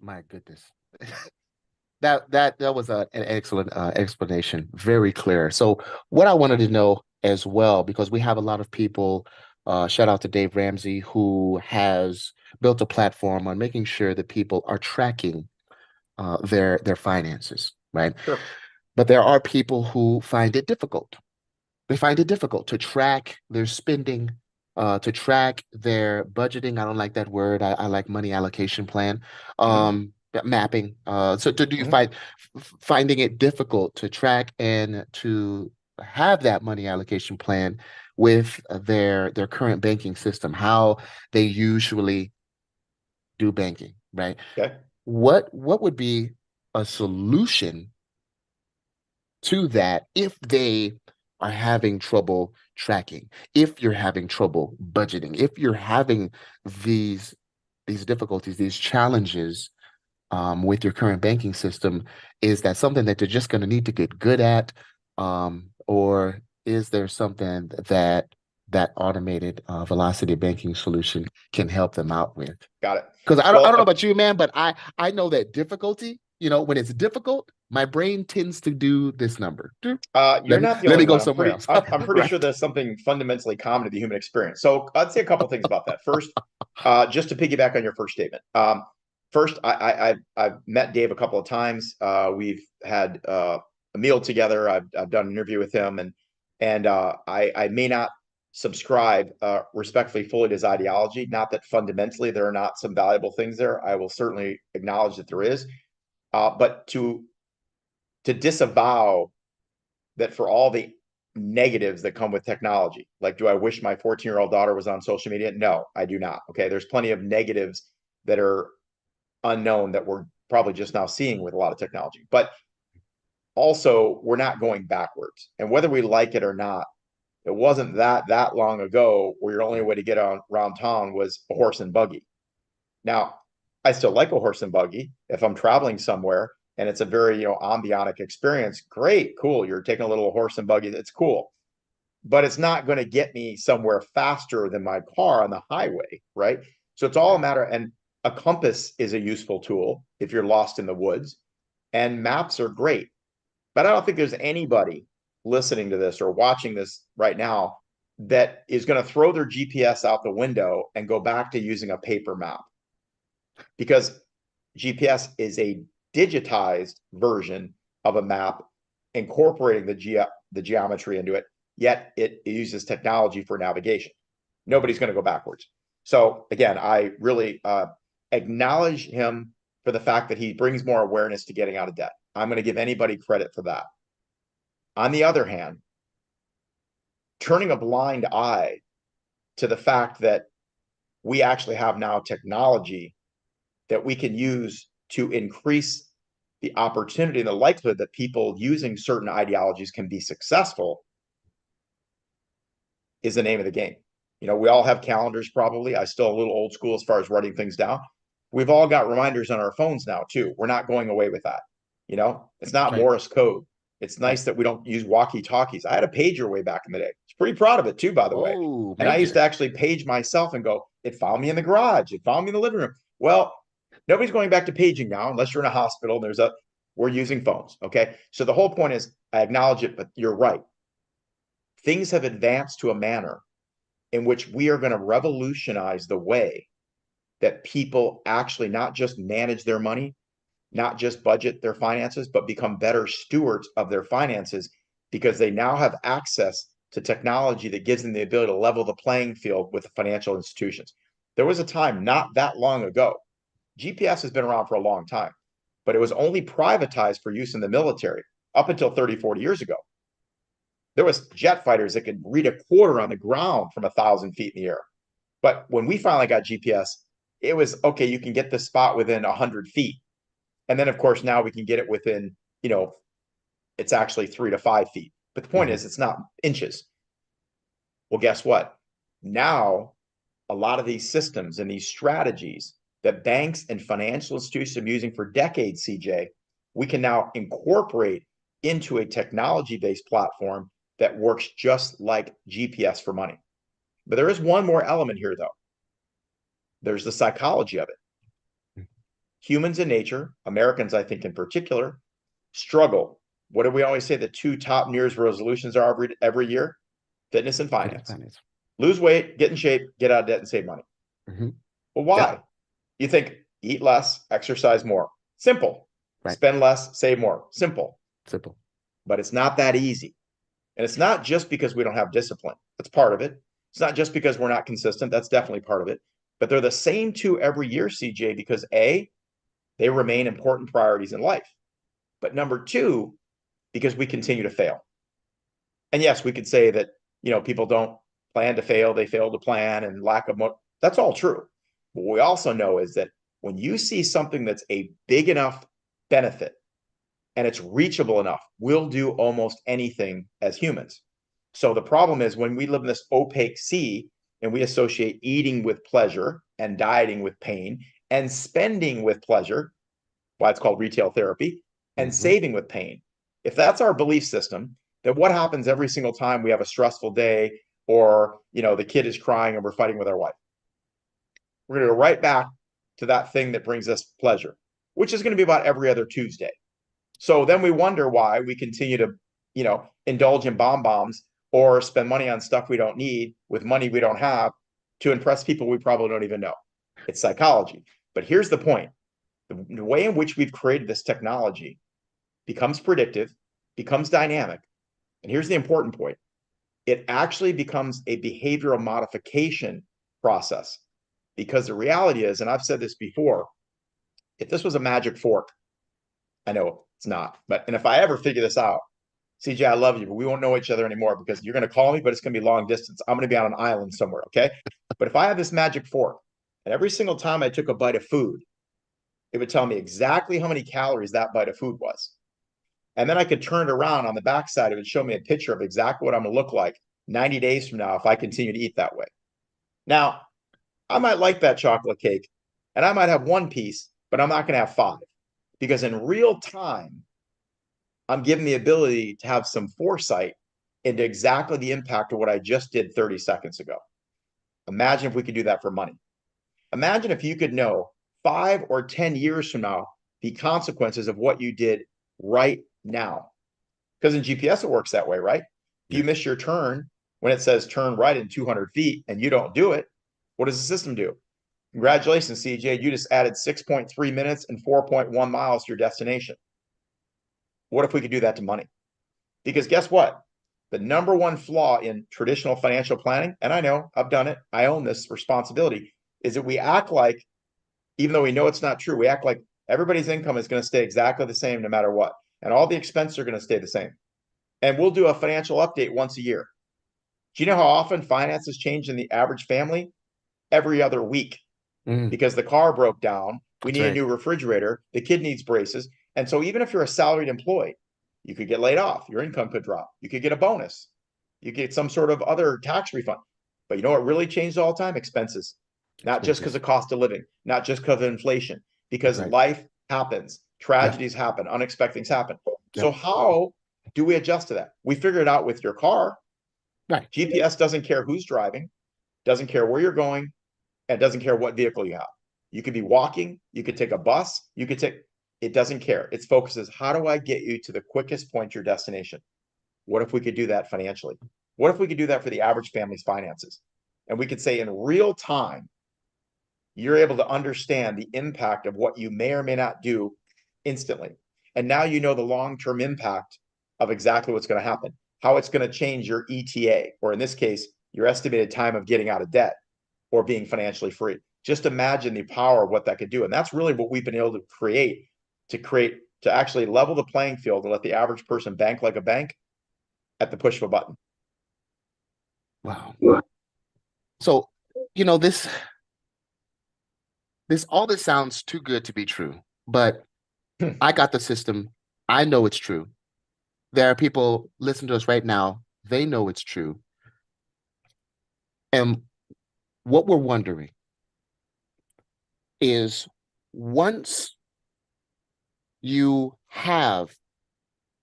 My goodness. That was an excellent explanation, very clear. So what I wanted to know as well, because we have a lot of people, shout out to Dave Ramsey, who has built a platform on making sure that people are tracking their finances, right? Sure. But there are people who find it difficult. They find it difficult to track their spending, to track their budgeting. I don't like that word. I like money allocation plan, Hmm. mapping. Do you Hmm. finding it difficult to track and to have that money allocation plan with their current banking system, how they usually do banking, right? Okay. What would be a solution to that if they are having trouble tracking, if you're having trouble budgeting, if you're having these these difficulties, these challenges with your current banking system, is that something that they're just going to need to get good at, or is there something that that automated velocity banking solution can help them out with? Got it. Because I Well, don't know about you, man, but I know that difficulty, when it's difficult, my brain tends to do this number. you're not the Let only me go one. somewhere else. I'm pretty sure Right. there's something fundamentally common to the human experience. So I'd say a couple things about that. First, just to piggyback on your first statement. First, I've met Dave a couple of times. We've had a meal together. I've done an interview with him, and I may not subscribe respectfully fully to his ideology. Not that fundamentally there are not some valuable things there. I will certainly acknowledge that there is. But to disavow that for all the negatives that come with technology, like do I wish my 14-year-old daughter was on social media? No, I do not. Okay, there's plenty of negatives that are unknown that we're probably just now seeing with a lot of technology. But also, we're not going backwards. And whether we like it or not, it wasn't that long ago where your only way to get around town was a horse and buggy. Now, I still like a horse and buggy if I'm traveling somewhere and it's a very, ambionic experience. Great, cool. You're taking a little horse and buggy. It's cool. But it's not going to get me somewhere faster than my car on the highway, right? So it's all a Right. matter. And a compass is a useful tool if you're lost in the woods, and maps are great. But I don't think there's anybody listening to this or watching this right now that is going to throw their GPS out the window and go back to using a paper map, because GPS is a digitized version of a map incorporating the geometry into it, yet it uses technology for navigation. Nobody's going to go backwards. So again, I really acknowledge him for the fact that he brings more awareness to getting out of debt. I'm going to give anybody credit for that. On the other hand, turning a blind eye to the fact that we actually have now technology that we can use to increase the opportunity and the likelihood that people using certain ideologies can be successful is the name of the game. We all have calendars probably. I still a little old school as far as writing things down. We've all got reminders on our phones now too. We're not going away with that. It's That's not right. Morse code. It's Right. nice that we don't use walkie talkies. I had a pager way back in the day. I was pretty proud of it too, by the way. Oh, And I used to major. actually page myself and go, it found me in the garage. It found me in the living room. Well, nobody's going back to paging now unless you're in a hospital. We're using phones. Okay. So the whole point is I acknowledge it, but you're right. Things have advanced to a manner in which we are going to revolutionize the way that people actually not just manage their money, not just budget their finances, but become better stewards of their finances because they now have access to technology that gives them the ability to level the playing field with the financial institutions. There was a time not that long ago. GPS has been around for a long time, but it was only privatized for use in the military up until 30, 40 years ago. There was jet fighters that could read a quarter on the ground from 1,000 feet in the air. But when we finally got GPS, it was okay. You can get the spot within 100 feet, and then of course now we can get it within, it's actually 3 to 5 feet. But the point Mhm. is, it's not inches. Well, guess what? Now a lot of these systems and these strategies that banks and financial institutions have been using for decades, CJ, we can now incorporate into a technology-based platform that works just like GPS for money. But there is one more element here, though. There's the psychology of it. humans in nature, Americans, I think in particular, struggle. What do we always say the two top New Year's resolutions are every year? Fitness and finance. Finance. Lose weight, get in shape, get out of debt, and save money. Mm-hmm. Well, Yep. why? You think eat less, exercise more. Simple. Right. Spend less, save more. Simple. Simple. But it's not that easy. And it's not just because we don't have discipline. That's part of it. It's not just because we're not consistent. That's definitely part of it. But they're the same two every year, CJ, because A, they remain important priorities in life. But number two, because we continue to fail. And yes, we could say that, people don't plan to fail, they fail to plan and lack of that's all true. But what we also know is that when you see something that's a big enough benefit and it's reachable enough, we'll do almost anything as humans. So the problem is when we live in this opaque sea and we associate eating with pleasure and dieting with pain and spending with pleasure, why it's called retail therapy, and Mm-hmm. saving with pain. If that's our belief system, then what happens every single time we have a stressful day or, the kid is crying and we're fighting with our wife? We're going to go right back to that thing that brings us pleasure, which is going to be about every other Tuesday. So then we wonder why we continue to, indulge in bombs or spend money on stuff we don't need with money we don't have to impress people we probably don't even know. It's psychology. But here's the point. The way in which we've created this technology becomes predictive, becomes dynamic. And here's the important point. It actually becomes a behavioral modification process because the reality is, and I've said this before, if this was a magic fork, I know it's not, and if I ever figure this out, CJ, I love you, but we won't know each other anymore because you're going to call me, but it's going to be long distance. I'm going to be on an island somewhere. Okay. But if I have this magic fork and every single time I took a bite of food, it would tell me exactly how many calories that bite of food was. And then I could turn it around on the backside. It would show me a picture of exactly what I'm going to look like 90 days from now if I continue to eat that way. Now, I might like that chocolate cake and I might have one piece, but I'm not going to have five because in real time, I'm given the ability to have some foresight into exactly the impact of what I just did 30 seconds ago. Imagine if we could do that for money. Imagine if you could know 5 or 10 years from now the consequences of what you did right now. Because in GPS, it works that way, right? If Yeah. you miss your turn when it says turn right in 200 feet and you don't do it, what does the system do? Congratulations, CJ. You just added 6.3 minutes and 4.1 miles to your destination. What if we could do that to money? Because guess what? The number one flaw in traditional financial planning, and I know I've done it, I own this responsibility, is that we act like, even though we know it's not true, we act like everybody's income is going to stay exactly the same no matter what. And all the expenses are going to stay the same. And we'll do a financial update once a year. Do you know how often finances change in the average family? Every other week, Mm, because the car broke down. We that's need a right. new refrigerator. The kid needs braces. And so even if you're a salaried employee, you could get laid off. Your income could drop. You could get a bonus. You get some sort of other tax refund. But you know what really changed all the time? Expenses. Not just because Expenses. of cost of living, not just because of inflation, That's because right. life happens, Yeah. tragedies happen, unexpected things happen. So Yep. how do we adjust to that? We figure it out with your car. Right. GPS doesn't care who's driving, doesn't care where you're going, and doesn't care what vehicle you have. You could be walking, you could take a bus, you could take, it doesn't care. Its focus is how do I get you to the quickest point to your destination? What if we could do that financially? What if we could do that for the average family's finances? And we could say in real time, you're able to understand the impact of what you may or may not do instantly. And now you know the long-term impact of exactly what's going to happen, how it's going to change your ETA, or in this case, your estimated time of getting out of debt or being financially free. Just imagine the power of what that could do. And that's really what we've been able to to actually level the playing field and let the average person bank like a bank at the push of a button. Wow. So, this all this sounds too good to be true, but I got the system. I know it's true. There are people listening to us right now. They know it's true. And what we're wondering is once you have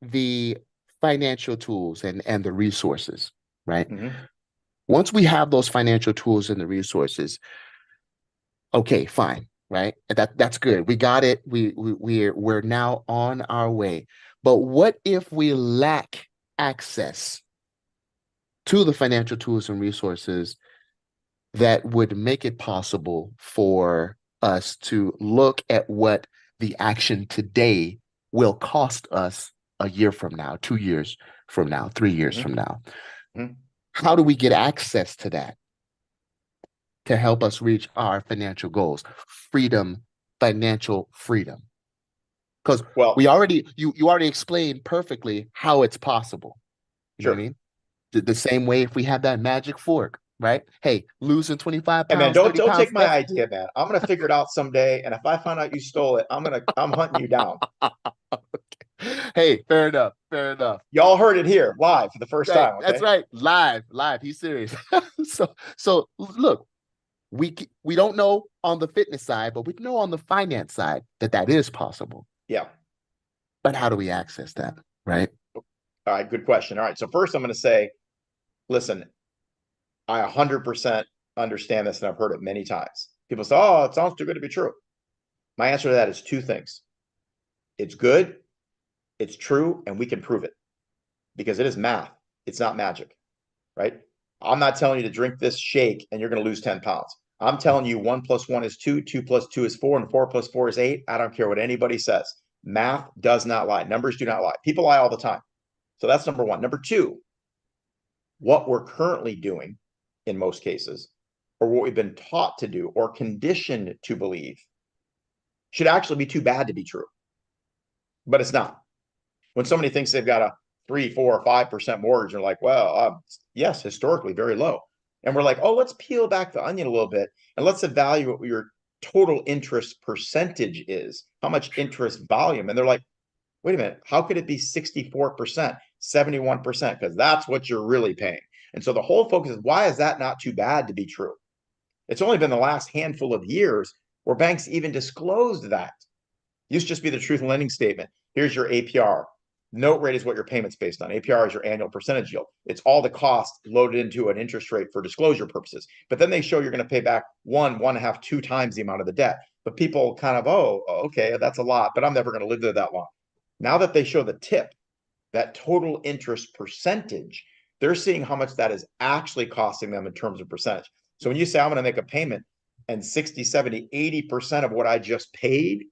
the financial tools and the resources, right? Mm-hmm. Once we have those financial tools and the resources, okay, fine. right? And that's good. We got it. We're now on our way. But what if we lack access to the financial tools and resources that would make it possible for us to look at what the action today will cost us a year from now, 2 years from now, 3 years Mhm. from now? Mhm. How do we get access to that to help us reach our financial goals? Freedom, financial freedom. Because Well, you already explained perfectly how it's possible. You know what I sure. mean? The same way if we have that magic fork, right? Hey, losing 25 Hey man, pounds, 30 don't take pounds, my idea, man. I'm gonna figure it out someday, and if I find out you stole it, I'm hunting you down. hey, fair enough, fair enough. Y'all heard it here live for the first Right, time, that's okay? right. Live. He's serious. So look, we don't know on the fitness side, but we know on the finance side that that is possible. Yeah. But how do we access that, right? All right, good question. All right. So first I'm gonna say, listen, I 100% understand this, and I've heard it many times. People say, "Oh, it sounds too good to be true." My answer to that is two things. It's good, it's true, and we can prove it because it is math. It's not magic, right? I'm not telling you to drink this shake and you're going to lose 10 pounds. I'm telling you 1 + 1 is 2, 2 + 2 is 4, and 4 + 4 is 8. I don't care what anybody says. Math does not lie. Numbers do not lie. People lie all the time. So that's number one. Number two, what we're currently doing in most cases, or what we've been taught to do or conditioned to believe, should actually be too bad to be true, but it's not. When somebody thinks they've got a 3, 4, or 5% mortgage, they're like, well, yes, historically very low. And we're like, oh, let's peel back the onion a little bit and let's evaluate what your total interest percentage is, how much interest volume. And they're like, wait a minute, how could it be 64%, 71%? Because that's what you're really paying. And so the whole focus is, why is that not too bad to be true? It's only been the last handful of years where banks even disclosed that. Used to just be the truth in lending statement. Here's your APR. Note rate is what your payment's based on. APR is your annual percentage yield. It's all the cost loaded into an interest rate for disclosure purposes. But then they show you're going to pay back 1.5, 2 times the amount of the debt. But people kind of, oh, okay, that's a lot, but I'm never going to live there that long. Now that they show the tip, that total interest percentage, they're seeing how much that is actually costing them in terms of percentage. So when you say I'm going to make a payment and 60, 70, 80% of what I just paid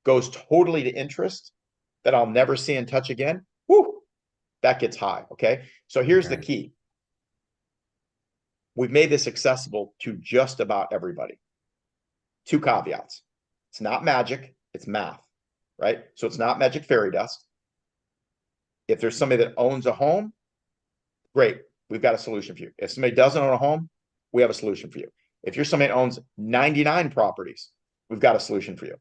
goes totally to interest that I'll never see and touch again, whoo, that gets high. Okay. So here's the Right. key. We've made this accessible to just about everybody. Two caveats. It's not magic, it's math, right? So it's not magic fairy dust. If there's somebody that owns a home, great. We've got a solution for you. If somebody doesn't own a home, we have a solution for you. If you're somebody that owns 99 properties, we've got a solution for you.